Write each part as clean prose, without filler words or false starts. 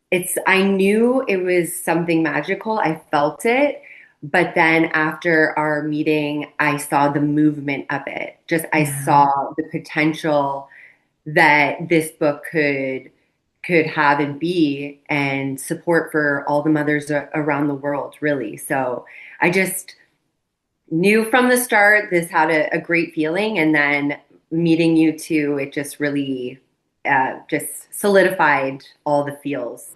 I knew it was something magical. I felt it. But then after our meeting, I saw the movement of it. Just I Yeah. saw the potential that this book could have and be, and support for all the mothers around the world, really. So I just knew from the start this had a great feeling, and then meeting you two, it just really just solidified all the feels.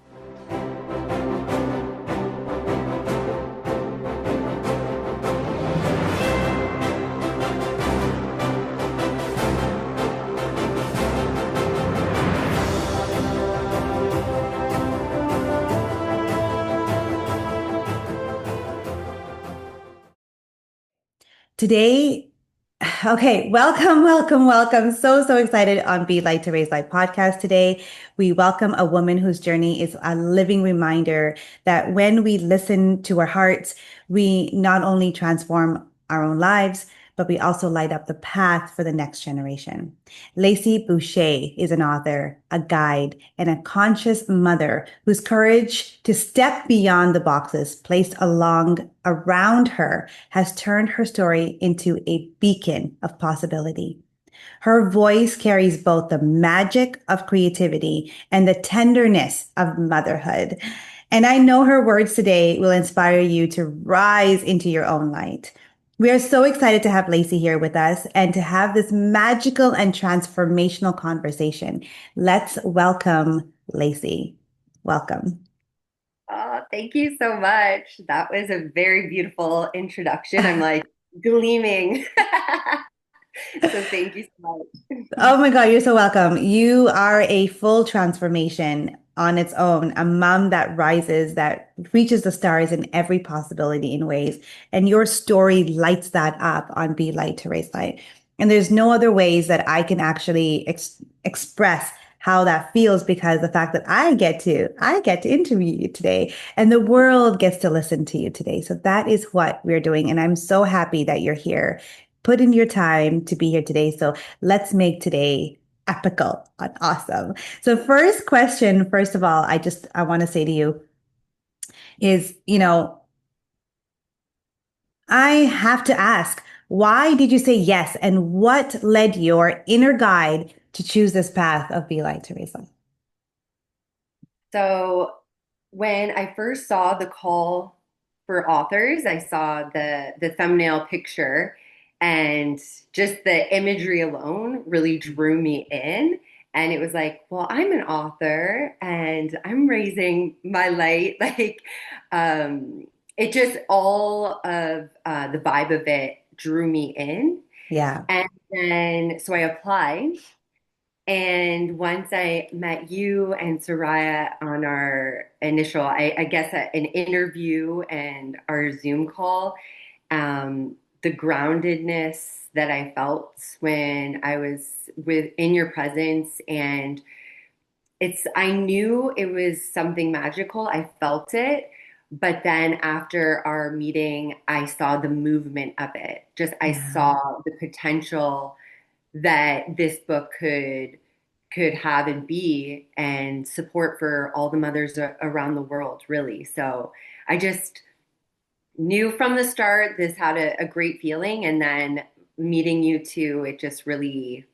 Today, okay, welcome, welcome, welcome. So excited on Be Light to Raise Light podcast today. We welcome a woman whose journey is a living reminder that when we listen to our hearts, we not only transform our own lives, but we also light up the path for the next generation. Lacey Boucher is an author, a guide, and a conscious mother whose courage to step beyond the boxes placed along around her has turned her story into a beacon of possibility. Her voice carries both the magic of creativity and the tenderness of motherhood. And I know her words today will inspire you to rise into your own light. We are so excited to have Lacey here with us and to have this magical and transformational conversation. Let's welcome Lacey. Welcome. Oh, thank you so much. That was a very beautiful introduction. I'm like gleaming. So thank you so much. Oh my God, you're so welcome. You are a full transformation on its own, a mom that rises, that reaches the stars in every possibility in ways. And your story lights that up on Be Light to Raise Light. And there's no other ways that I can actually express how that feels because the fact that I get to interview you today and the world gets to listen to you today. So that is what we're doing. And I'm so happy that you're here. Put in your time to be here today. So let's make today epical and awesome. So first question, first of all, I want to say to you is, I have to ask, why did you say yes? And what led your inner guide to choose this path of Be Light, Teresa? So when I first saw the call for authors, I saw the thumbnail picture, and just the imagery alone really drew me in. And it was like, well, I'm an author and I'm raising my light. It just all of the vibe of it drew me in. Yeah. And then so I applied. And once I met you and Soraya on our initial, I guess, an interview and our Zoom call, the groundedness that I felt when I was in your presence, and I knew it was something magical. I felt it. But then after our meeting, I saw the movement of it. Just I Yeah. saw the potential that this book could have and be, and support for all the mothers around the world, really. So I just knew from the start this had a great feeling, and then meeting you two, it just really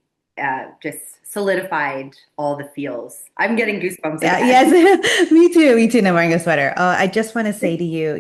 just solidified all the feels. I'm getting goosebumps Yeah, again. yes, me too. Me too. And I'm wearing a sweater. I just want to say to you,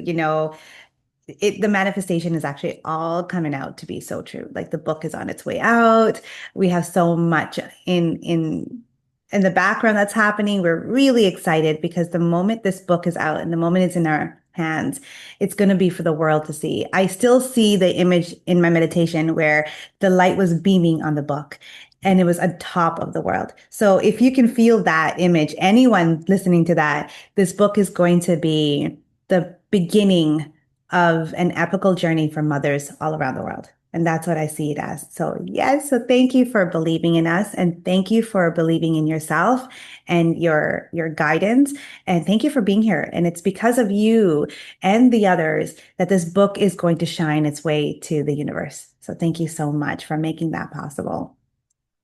the manifestation is actually all coming out to be so true. Like the book is on its way out. We have so much in the background that's happening. We're really excited because the moment this book is out and the moment it's in our hands, it's going to be for the world to see. I still see the image in my meditation where the light was beaming on the book and it was on top of the world. So if you can feel that image, anyone listening to that, this book is going to be the beginning of an epical journey for mothers all around the world. And that's what I see it as. So, yes. So, thank you for believing in us and thank you for believing in yourself and your guidance. And thank you for being here. And it's because of you and the others that this book is going to shine its way to the universe. So, thank you so much for making that possible.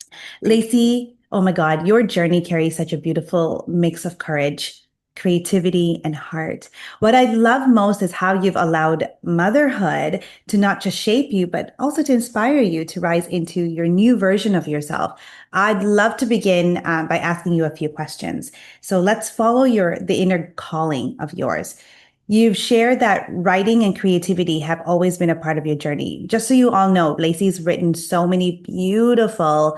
Thank you. Lacey, oh my God, your journey carries such a beautiful mix of courage. creativity, and heart. What I love most is how you've allowed motherhood to not just shape you, but also to inspire you to rise into your new version of yourself. I'd love to begin by asking you a few questions. So let's follow the inner calling of yours. You've shared that writing and creativity have always been a part of your journey. Just so you all know, Lacey's written so many beautiful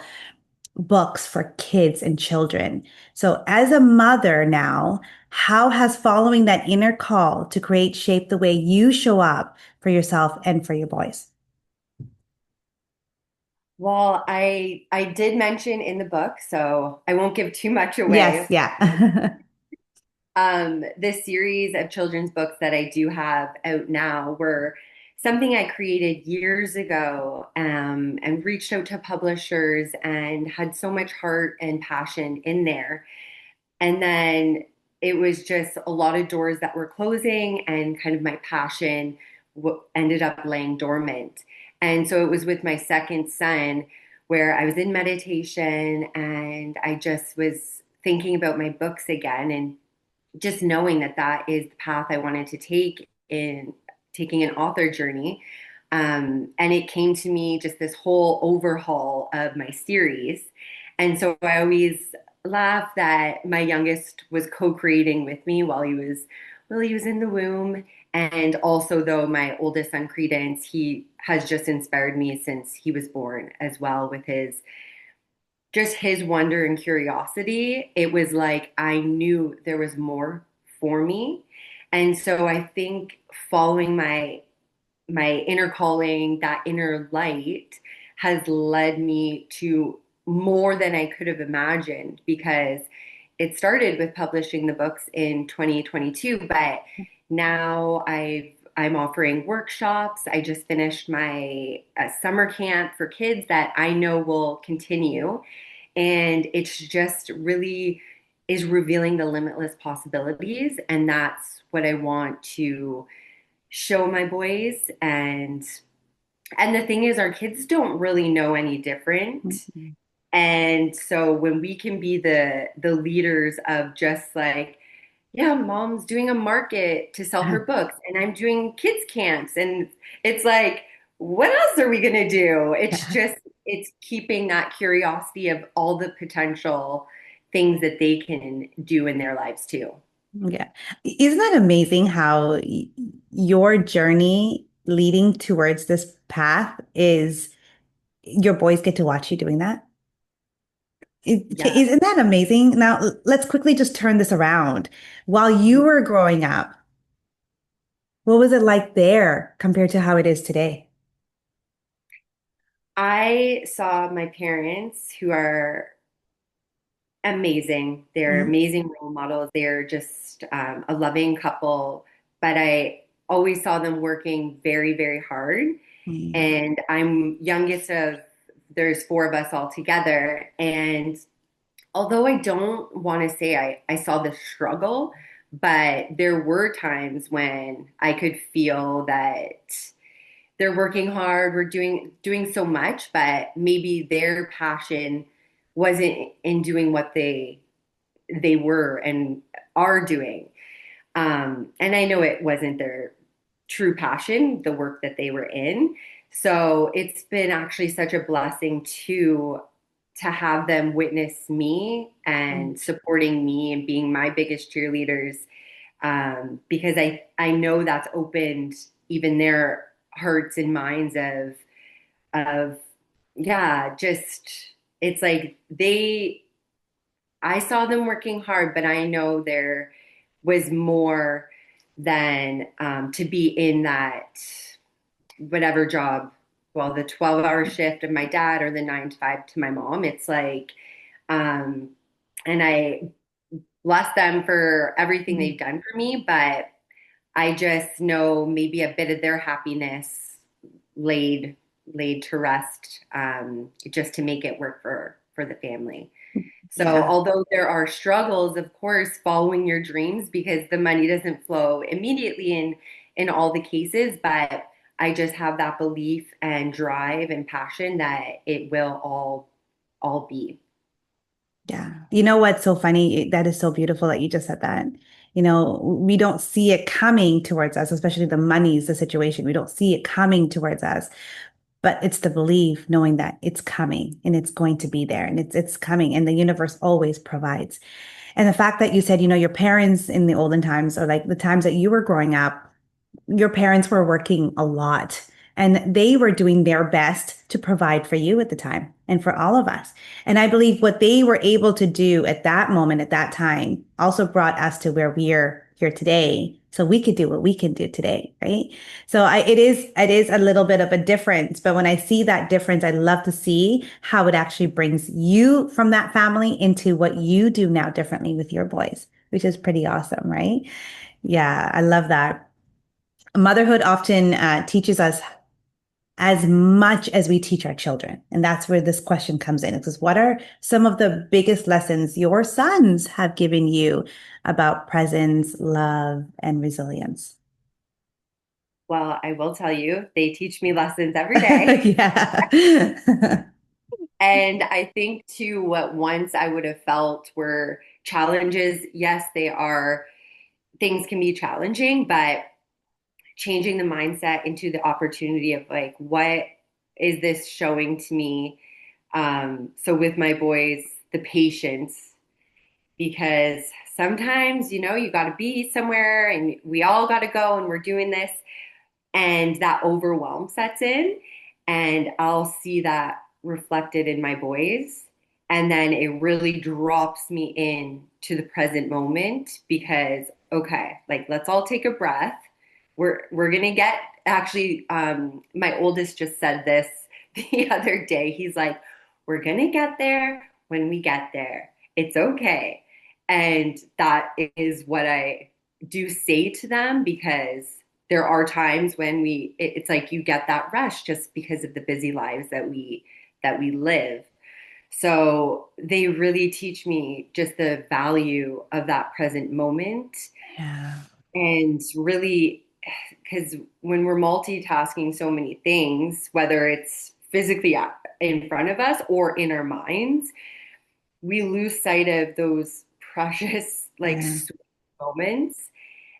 books for kids and children. So, as a mother now, how has following that inner call to create shaped the way you show up for yourself and for your boys? Well, I did mention in the book, so I won't give too much Yes, away. yeah. The series of children's books that I do have out now were something I created years ago, and reached out to publishers and had so much heart and passion in there. And then it was just a lot of doors that were closing, and kind of my passion ended up laying dormant. And so it was with my second son where I was in meditation and I just was thinking about my books again, and just knowing that that is the path I wanted to take in taking an author journey. And it came to me just this whole overhaul of my series. And so I always laugh that my youngest was co-creating with me while he was in the womb. And also, though, my oldest son, Credence, he has just inspired me since he was born as well, with his wonder and curiosity. It was like I knew there was more for me. And so I think following my inner calling, that inner light, has led me to more than I could have imagined, because it started with publishing the books in 2022, but now I'm offering workshops. I just finished my summer camp for kids that I know will continue. And it's just really is revealing the limitless possibilities. And that's what I want to show my boys. And the thing is, our kids don't really know any different. Mhm. And so when we can be the leaders of just like, yeah, mom's doing a market to sell her books, and I'm doing kids camps, and it's like, what else are we gonna do? Yeah. It's keeping that curiosity of all the potential things that they can do in their lives too. Yeah. Isn't that amazing how your journey leading towards this path is your boys get to watch you doing that? Yeah. Isn't that amazing? Now, let's quickly just turn this around. While you were growing up, what was it like there compared to how it is today? I saw my parents, who are amazing. They're Mhm. amazing role models. They're just a loving couple. But I always saw them working very, very hard. Mhm. And I'm youngest of, there's four of us all together. And although I don't want to say I saw the struggle, but there were times when I could feel that they're working hard, we're doing so much, but maybe their passion wasn't in doing what they were and are doing. And I know it wasn't their true passion, the work that they were in. So it's been actually such a blessing to have them witness me and supporting me and being my biggest cheerleaders, because I know that's opened even their hearts and minds of yeah, just it's like I saw them working hard, but I know there was more than to be in that whatever job. Well, the 12-hour shift of my dad or the 9 to 5 to my mom. It's like, um, and I bless them for everything they've Mhm. done for me, but I just know maybe a bit of their happiness laid laid to rest, just to make it work for the family. So, Yeah. although there are struggles, of course, following your dreams, because the money doesn't flow immediately in all the cases, but I just have that belief and drive and passion that it will all be. Yeah. You know what's so funny? That is so beautiful that you just said that. We don't see it coming towards us, especially the money's the situation. We don't see it coming towards us, but it's the belief knowing that it's coming and it's going to be there and it's coming and the universe always provides. And the fact that you said, your parents in the olden times or like the times that you were growing up, your parents were working a lot and they were doing their best to provide for you at the time and for all of us. And I believe what they were able to do at that moment, at that time, also brought us to where we're here today. So we could do what we can do today, right? So it is a little bit of a difference, but when I see that difference, I love to see how it actually brings you from that family into what you do now differently with your boys, which is pretty awesome, right? Yeah, I love that. Motherhood often teaches us as much as we teach our children. And that's where this question comes in. It's just, what are some of the biggest lessons your sons have given you about presence, love, and resilience? Well, I will tell you, they teach me lessons every day. Yeah. And I think too, what once I would have felt were challenges, yes, they are, things can be challenging, but changing the mindset into the opportunity of like, what is this showing to me? So with my boys, the patience, because sometimes, you got to be somewhere and we all got to go and we're doing this and that overwhelm sets in and I'll see that reflected in my boys and then it really drops me in to the present moment because okay, like let's all take a breath. We're going to get actually my oldest just said this the other day. He's like, "We're going to get there when we get there. It's okay." And that is what I do say to them because there are times when it's like you get that rush just because of the busy lives that we live. So they really teach me just the value of that present moment Yeah. and really because when we're multitasking so many things, whether it's physically in front of us or in our minds, we lose sight of those precious like Yeah. sweet moments.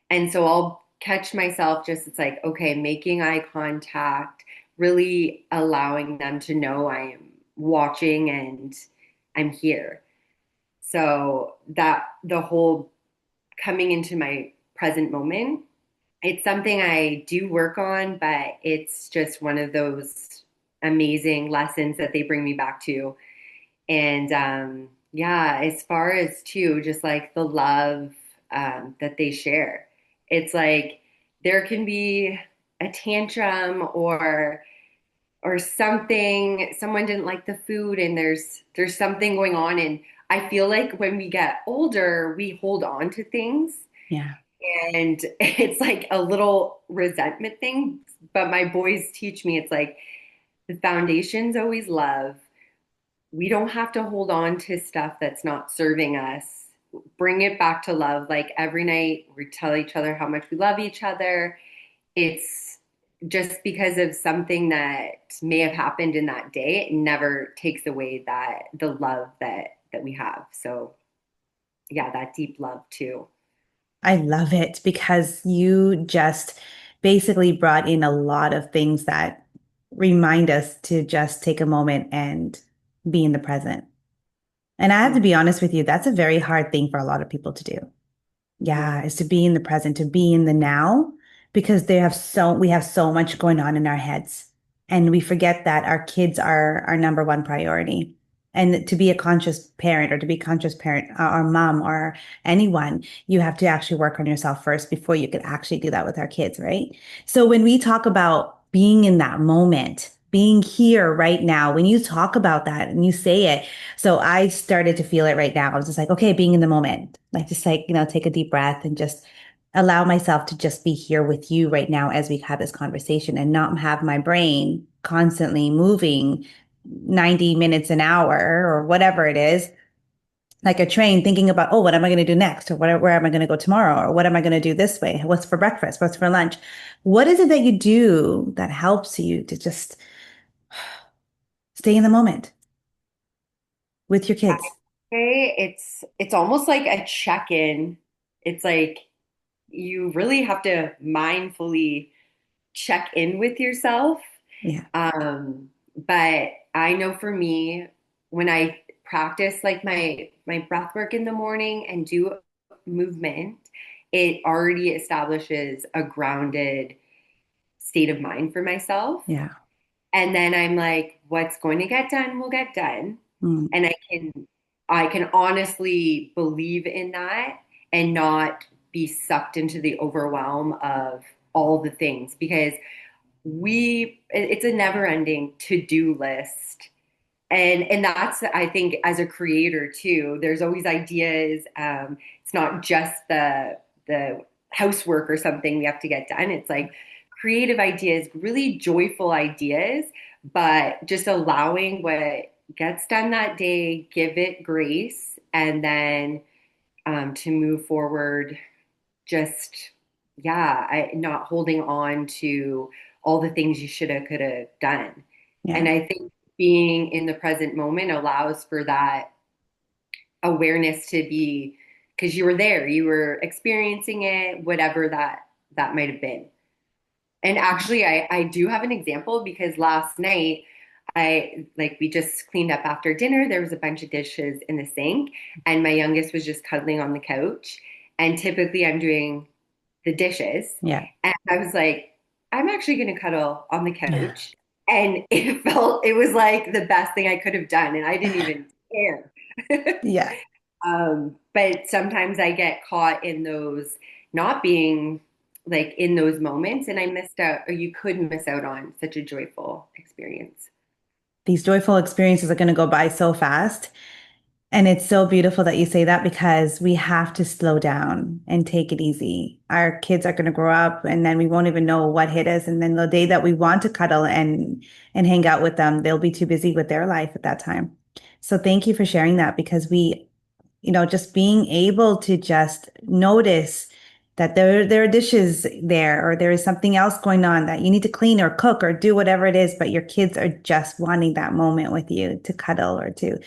And so I'll catch myself just, it's like, okay, making eye contact, really allowing them to know I am watching and I'm here. So that the whole coming into my present moment, it's something I do work on, but it's just one of those amazing lessons that they bring me back to. And yeah, as far as too, just like the love that they share, it's like there can be a tantrum or something. Someone didn't like the food, and there's something going on. And I feel like when we get older, we hold on to things, Yeah. and it's like a little resentment thing. But my boys teach me it's like the foundation's always love. We don't have to hold on to stuff that's not serving us. Bring it back to love. Like every night, we tell each other how much we love each other. It's just because of something that may have happened in that day, it never takes away the love that we have. So yeah, that deep love too. I love it because you just basically brought in a lot of things that remind us to just take a moment and be in the present. And I have to Mhm. be honest with you, that's a very hard thing for a lot of people to do. Yeah, Yeah. is to be in the present, to be in the now, because we have so much going on in our heads. And we forget that our kids are our number one priority. And to be a conscious parent or to be a conscious parent or mom or anyone, you have to actually work on yourself first before you can actually do that with our kids, right? So when we talk about being in that moment, being here right now, when you talk about that and you say it, so I started to feel it right now. I was just like, okay, being in the moment, like just like, take a deep breath and just allow myself to just be here with you right now as we have this conversation and not have my brain constantly moving 90 minutes an hour or whatever it is, like a train thinking about, oh, what am I going to do next? Or where am I going to go tomorrow? Or what am I going to do this way? What's for breakfast? What's for lunch? What is it that you do that helps you to just stay in the moment with your kids? say it's almost like a check-in. It's like you really have to mindfully check in with yourself. Yeah. But I know for me, when I practice like my breath work in the morning and do movement, it already establishes a grounded state of mind for myself. Yeah. And then I'm like, what's going to get done will get done. Mm. And I can honestly believe in that and not be sucked into the overwhelm of all the things because it's a never ending to-do list. And that's, I think, as a creator too, there's always ideas. It's not just the housework or something we have to get done. It's like creative ideas, really joyful ideas, but just allowing what gets done that day, give it grace, and then to move forward, just yeah, not holding on to all the things you should have, could have done. And Yeah. I think being in the present moment allows for that awareness to be because you were there, you were experiencing it, whatever that might have been. And actually, I do have an example because last night we just cleaned up after dinner. There was a bunch of dishes in the sink, and my youngest was just cuddling on the couch. And typically, I'm doing the dishes. Yeah. And I was like, I'm actually going to cuddle on the Yeah. couch. And it was like the best thing I could have done. And I didn't even care. Yeah. But sometimes I get caught in those not being like in those moments, and I missed out, or you could miss out on such a joyful experience. These joyful experiences are going to go by so fast. And it's so beautiful that you say that because we have to slow down and take it easy. Our kids are going to grow up and then we won't even know what hit us. And then the day that we want to cuddle and hang out with them, they'll be too busy with their life at that time. So thank you for sharing that because just being able to just notice that there are dishes there or there is something else going on that you need to clean or cook or do whatever it is, but your kids are just wanting that moment with you to cuddle or to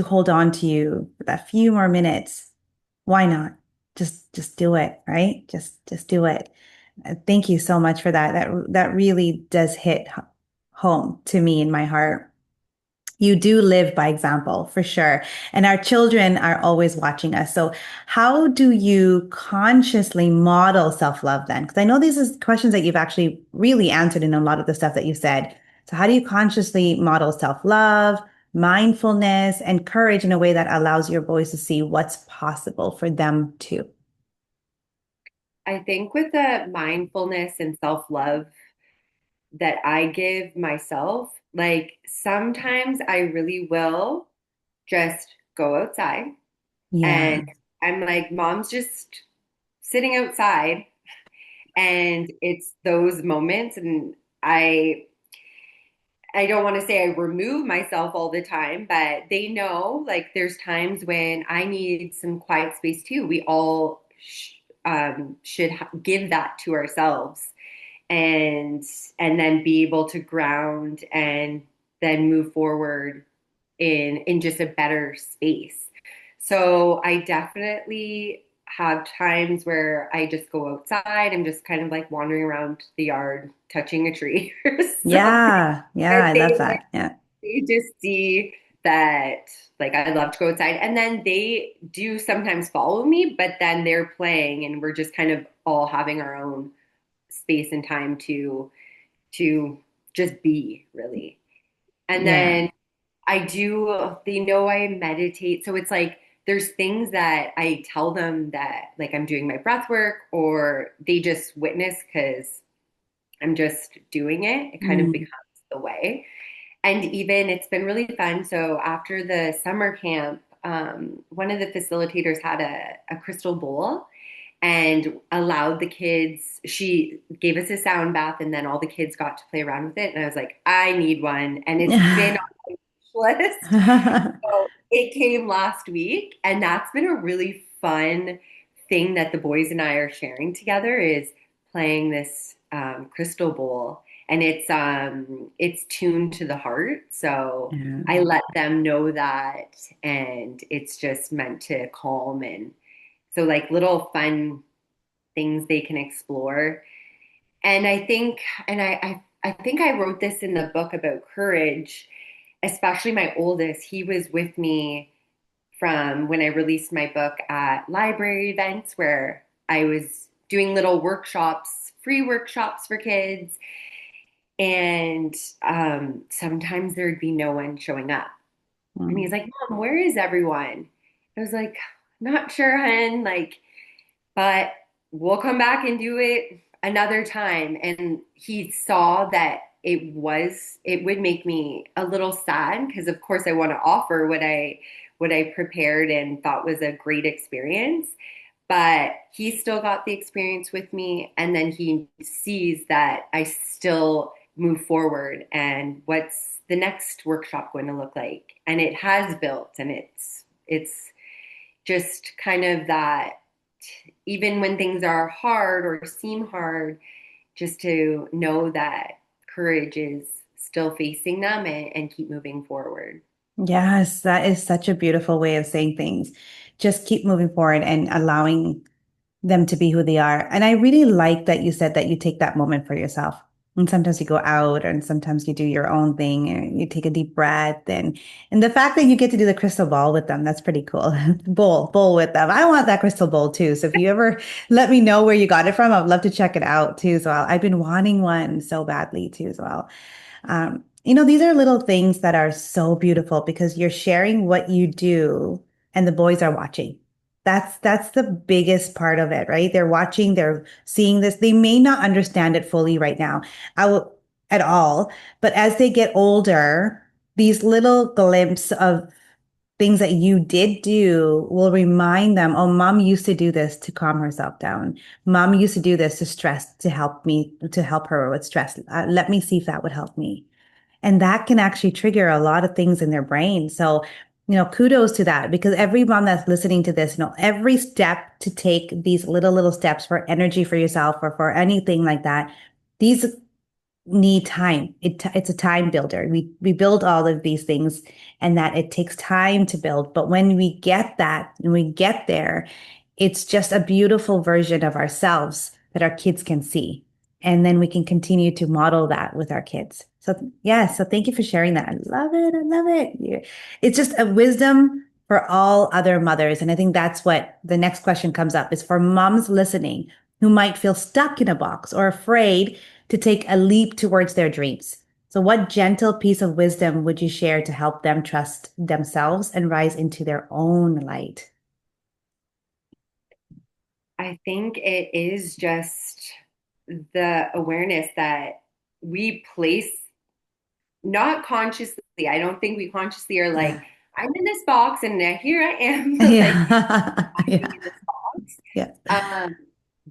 hold on to you for that few more minutes. Why not? Just do it, right? Just do it. Thank you so much for that. That really does hit home to me in my heart. You do live by example for sure. And our children are always watching us. So how do you consciously model self-love then? Because I know these are questions that you've actually really answered in a lot of the stuff that you said. So how do you consciously model self-love, mindfulness, and courage in a way that allows your boys to see what's possible for them too? I think with the mindfulness and self-love that I give myself, like sometimes I really will just go outside Yeah. and I'm like, mom's just sitting outside. And it's those moments. And I don't want to say I remove myself all the time, but they know like there's times when I need some quiet space too. We all should give that to ourselves and then be able to ground and then move forward in just a better space. So I definitely have times where I just go outside. I'm just kind of like wandering around the yard, touching a tree or something. Yeah. Yeah. And I love that. Yeah. they just see that like I love to go outside. And then they do sometimes follow me, but then they're playing and we're just kind of all having our own space and time to just be really. And Yeah. then they know I meditate. So it's like there's things that I tell them that like I'm doing my breath work or they just witness because I'm just doing it. It kind of Mm. becomes the way. And even it's been really fun. So after the summer camp, one of the facilitators had a crystal bowl and allowed the kids, she gave us a sound bath and then all the kids got to play around with it. And I was like, I need one. And it's been on my list. So it came last week, and that's been a really fun thing that the boys and I are sharing together is playing this crystal bowl. and it's tuned to the heart. So Yeah. I let them know that, and it's just meant to calm, and so like little fun things they can explore. And I think, I think I wrote this in the book about courage, especially my oldest. He was with me from when I released my book at library events where I was doing little workshops, free workshops for kids. And sometimes there'd be no one showing up. And Mm. he's like, Mom, where is everyone? I was like, not sure, hun. Like, but we'll come back and do it another time. And he saw that it would make me a little sad because of course I want to offer what I prepared and thought was a great experience. But he still got the experience with me, and then he sees that I still move forward and what's the next workshop going to look like. And it has built, and it's just kind of that even when things are hard or seem hard, just to know that courage is still facing them and keep moving forward. Yes, that is such a beautiful way of saying things. Just keep moving forward and allowing them to be who they are. And I really like that you said that you take that moment for yourself. And sometimes you go out and sometimes you do your own thing and you take a deep breath and the fact that you get to do the crystal ball with them, that's pretty cool. Bowl with them. I want that crystal bowl too. So if you ever let me know where you got it from, I'd love to check it out too as well. I've been wanting one so badly too as well. These are little things that are so beautiful because you're sharing what you do and the boys are watching. That's the biggest part of it, right? They're watching, they're seeing this. They may not understand it fully right now, I will at all, but as they get older, these little glimpses of things that you did do will remind them, oh, mom used to do this to calm herself down. Mom used to do this to stress, to help her with stress. Let me see if that would help me. And that can actually trigger a lot of things in their brain. So, kudos to that because every mom that's listening to this, every step to take these little steps for energy for yourself or for anything like that, these need time. It's a time builder. We build all of these things and that it takes time to build. But when we get that and we get there, it's just a beautiful version of ourselves that our kids can see. And then we can continue to model that with our kids. So yeah, so thank you for sharing that. I love it. I love it. It's just a wisdom for all other mothers. And I think that's what the next question comes up is for moms listening who might feel stuck in a box or afraid to take a leap towards their dreams. So, what gentle piece of wisdom would you share to help them trust themselves and rise into their own light? I think it is just the awareness that we place not consciously. I don't think we consciously are Yeah. like, I'm in this box and now here I am, like Yeah. hiding Yeah. in this box. Yeah. Um,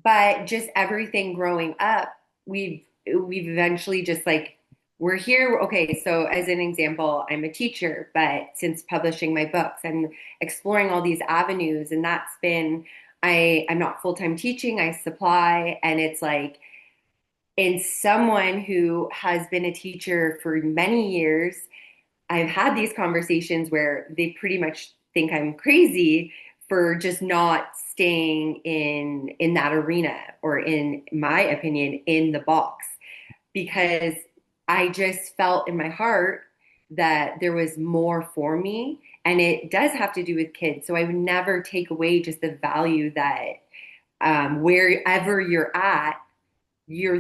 but just everything growing up, we've eventually just like we're here. Okay, so as an example, I'm a teacher, but since publishing my books and exploring all these avenues, and that's been I'm not full-time teaching, I supply, and it's like in someone who has been a teacher for many years, I've had these conversations where they pretty much think I'm crazy for just not staying in that arena or in my opinion in the box because I just felt in my heart that there was more for me, and it does have to do with kids, so I would never take away just the value that wherever you're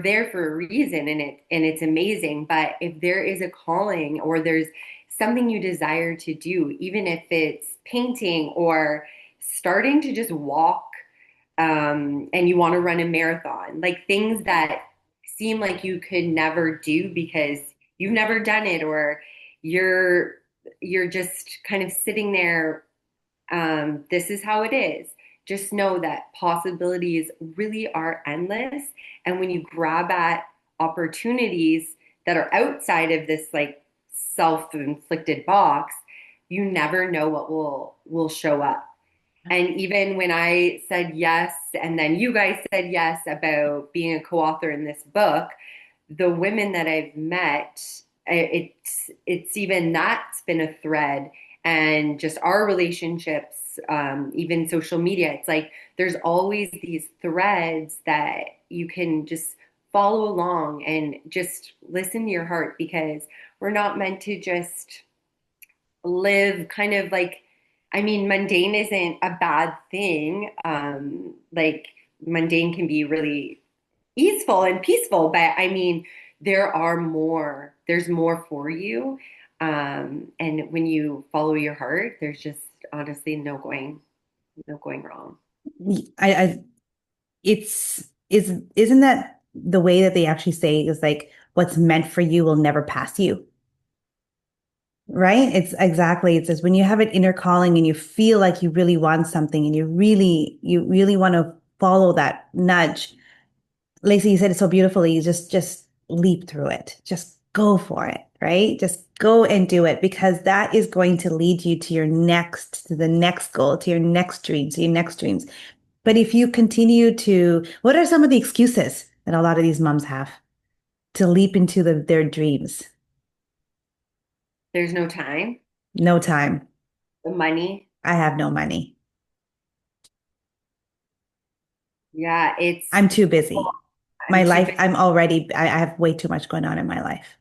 there for a reason, and it's amazing. But if there is a calling or there's something you desire to do, even if it's painting or starting to just walk, and you want to run a marathon, like things that seem like you could never do because you've never done it, or you're you're just kind of sitting there, this is how it is. Just know that possibilities really are endless. And when you grab at opportunities that are outside of this like self-inflicted box, you never know what will show up. And even when I said yes, and then you guys said yes about being a co-author in this book, the women that I've met, it's even that's been a thread, and just our relationships, even social media. It's like there's always these threads that you can just follow along and just listen to your heart, because we're not meant to just live kind of like, I mean, mundane isn't a bad thing. Like mundane can be really easeful and peaceful, but I mean, there's more for you. And when you follow your heart, there's just honestly no going wrong. I isn't that the way that they actually say is like what's meant for you will never pass you, right? It's exactly, it says when you have an inner calling and you feel like you really want something and you really want to follow that nudge. Lacey, you said it so beautifully. You just leap through it. Just go for it, right? Just go and do it because that is going to lead you to to the next goal, to your next dream, to your next dreams. But if you continue to, what are some of the excuses that a lot of these moms have to leap into their dreams? There's no time, No time. the money. I have no money. Yeah, it's, I'm too busy. My I'm too life, busy. I have way too much going on in my life.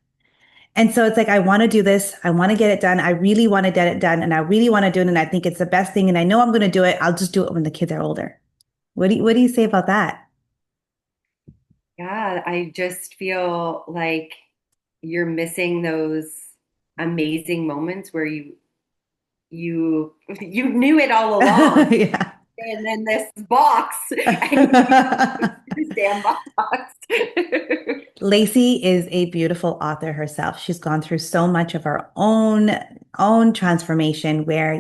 And so it's like, I want to do this. I want to get it done. I really want to get it done. And I really want to do it. And I think it's the best thing. And I know I'm going to do it. I'll just do it when the kids are older. What do you say about that? Yeah, I just feel like you're missing those amazing moments where you knew it all along, Yeah. and then this box, and you this damn box. Lacey is a beautiful author herself. She's gone through so much of her own transformation where,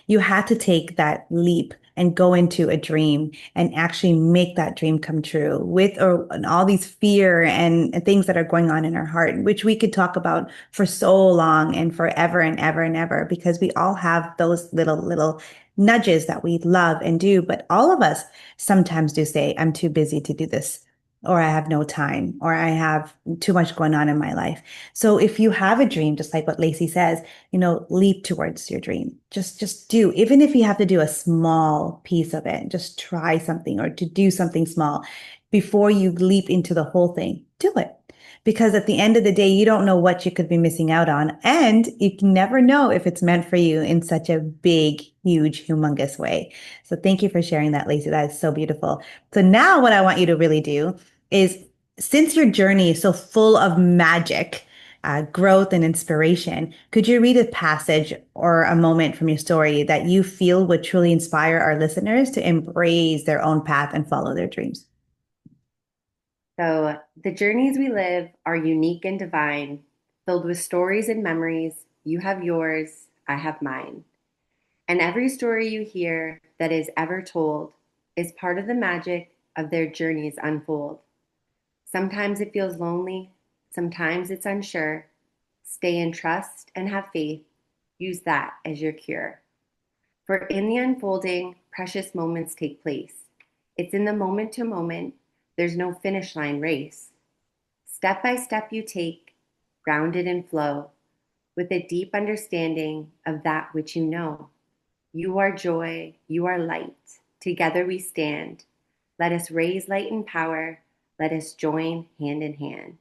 you had to take that leap and go into a dream and actually make that dream come true with or and all these fear and things that are going on in her heart, which we could talk about for so long and forever and ever and ever, because we all have those little nudges that we love and do. But all of us sometimes do say, I'm too busy to do this, or I have no time, or I have too much going on in my life. So if you have a dream, just like what Lacey says, leap towards your dream. Just do, even if you have to do a small piece of it, just try something or to do something small before you leap into the whole thing. Do it. Because at the end of the day, you don't know what you could be missing out on. And you can never know if it's meant for you in such a big, huge, humongous way. So thank you for sharing that, Lacey. That is so beautiful. So now what I want you to really do is, since your journey is so full of magic, growth, and inspiration, could you read a passage or a moment from your story that you feel would truly inspire our listeners to embrace their own path and follow their dreams? So, the journeys we live are unique and divine, filled with stories and memories. You have yours, I have mine. And every story you hear that is ever told is part of the magic of their journeys unfold. Sometimes it feels lonely, sometimes it's unsure. Stay in trust and have faith. Use that as your cure. For in the unfolding, precious moments take place. It's in the moment to moment, there's no finish line race. Step by step you take, grounded in flow, with a deep understanding of that which you know. You are joy, you are light. Together we stand. Let us raise light and power. Let us join hand in hand.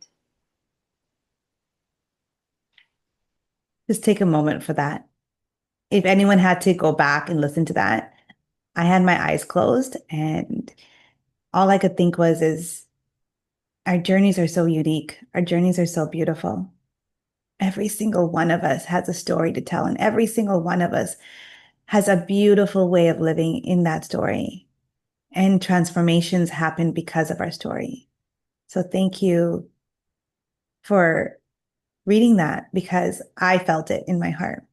Just take a moment for that. If anyone had to go back and listen to that, I had my eyes closed and all I could think is our journeys are so unique. Our journeys are so beautiful. Every single one of us has a story to tell, and every single one of us has a beautiful way of living in that story. And transformations happen because of our story. So thank you for reading that because I felt it in my heart.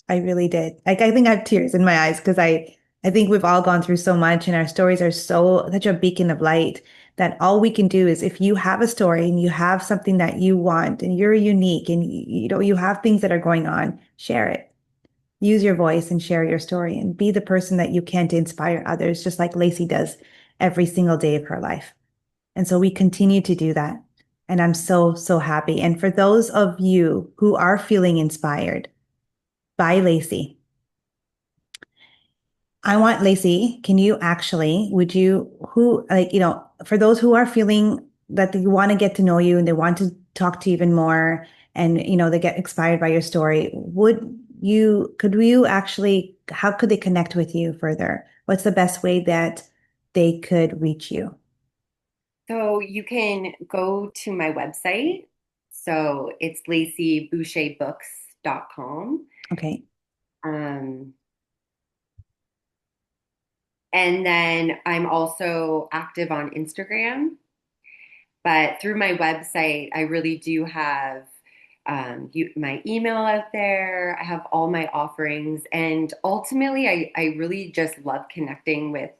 I really did. Like I think I have tears in my eyes because I think we've all gone through so much and our stories are such a beacon of light that all we can do is, if you have a story and you have something that you want and you're unique and you have things that are going on, share it. Use your voice and share your story and be the person that you can to inspire others, just like Lacey does every single day of her life. And so we continue to do that. And I'm so, so happy. And for those of you who are feeling inspired by Lacey, I want Lacey, can you actually, would you, who, like, for those who are feeling that they want to get to know you and they want to talk to you even more and, they get inspired by your story, could you actually, how could they connect with you further? What's the best way that they could reach you? So you can go to my website. So it's lacyboucherbooks.com. Okay. Um, and then I'm also active on Instagram. But through my website, I really do have my email out there. I have all my offerings, and ultimately, I really just love connecting with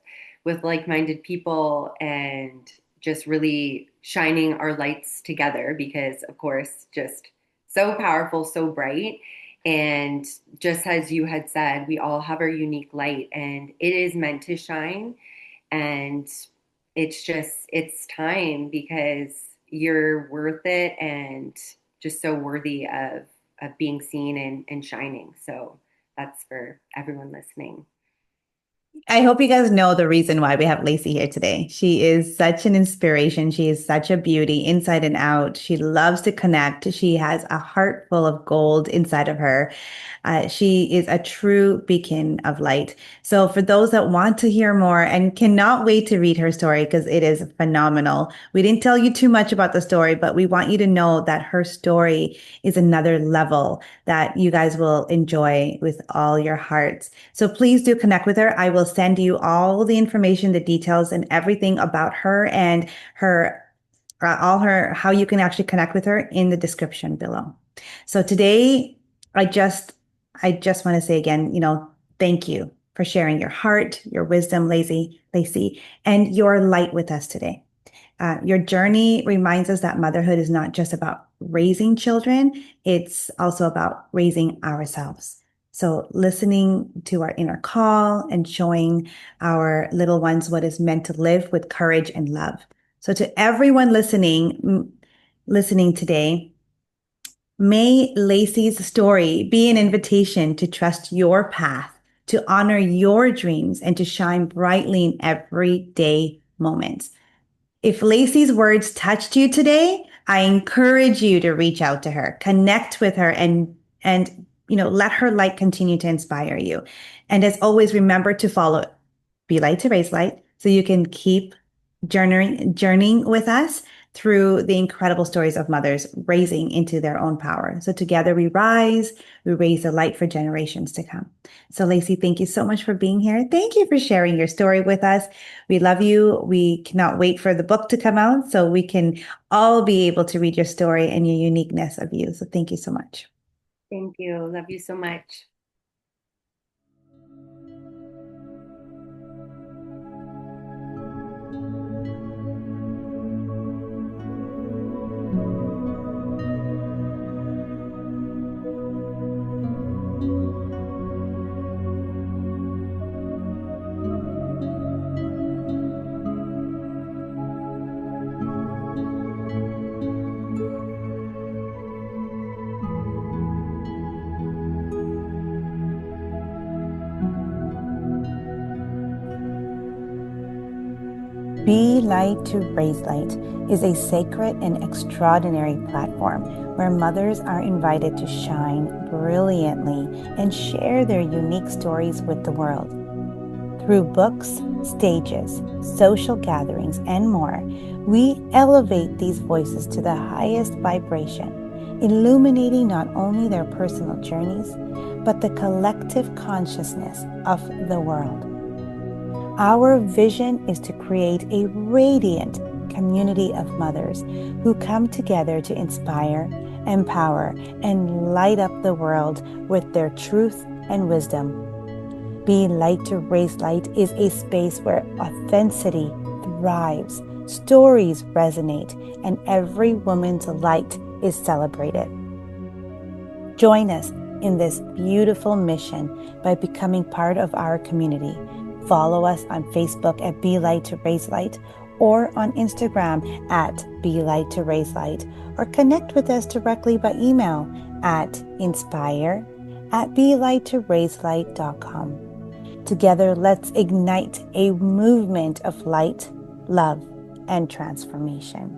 like-minded people and just really shining our lights together because, of course, just so powerful, so bright. And just as you had said, we all have our unique light, and it is meant to shine. And it's time because you're worth it and just so worthy of being seen and shining. So that's for everyone listening. I hope you guys know the reason why we have Lacey here today. She is such an inspiration. She is such a beauty inside and out. She loves to connect. She has a heart full of gold inside of her. She is a true beacon of light. So, for those that want to hear more and cannot wait to read her story, because it is phenomenal, we didn't tell you too much about the story, but we want you to know that her story is another level that you guys will enjoy with all your hearts. So, please do connect with her. I will send you all the information, the details, and everything about her and how you can actually connect with her in the description below. So today, I just I just want to say again, thank you for sharing your heart, your wisdom, Lacey, and your light with us today. Your journey reminds us that motherhood is not just about raising children, it's also about raising ourselves. So, listening to our inner call and showing our little ones what is meant to live with courage and love. So, to everyone listening today, may Lacey's story be an invitation to trust your path, to honor your dreams, and to shine brightly in everyday moments. If Lacey's words touched you today, I encourage you to reach out to her, connect with her, and let her light continue to inspire you. And as always, remember to follow Be Light to Raise Light so you can keep journeying with us through the incredible stories of mothers raising into their own power. So together we raise the light for generations to come. So Lacey, thank you so much for being here. Thank you for sharing your story with us. We love you. We cannot wait for the book to come out so we can all be able to read your story and your uniqueness of you. So thank you so much. Thank you. Love you so much. Be Light to Raise Light is a sacred and extraordinary platform where mothers are invited to shine brilliantly and share their unique stories with the world. Through books, stages, social gatherings, and more, we elevate these voices to the highest vibration, illuminating not only their personal journeys, but the collective consciousness of the world. Our vision is to create a radiant community of mothers who come together to inspire, empower, and light up the world with their truth and wisdom. Be Light to Raise Light is a space where authenticity thrives, stories resonate, and every woman's light is celebrated. Join us in this beautiful mission by becoming part of our community. Follow us on Facebook at Be Light to Raise Light or on Instagram at Be Light to Raise Light, or connect with us directly by email at inspire@belighttoraiselight.com. Together, let's ignite a movement of light, love, and transformation.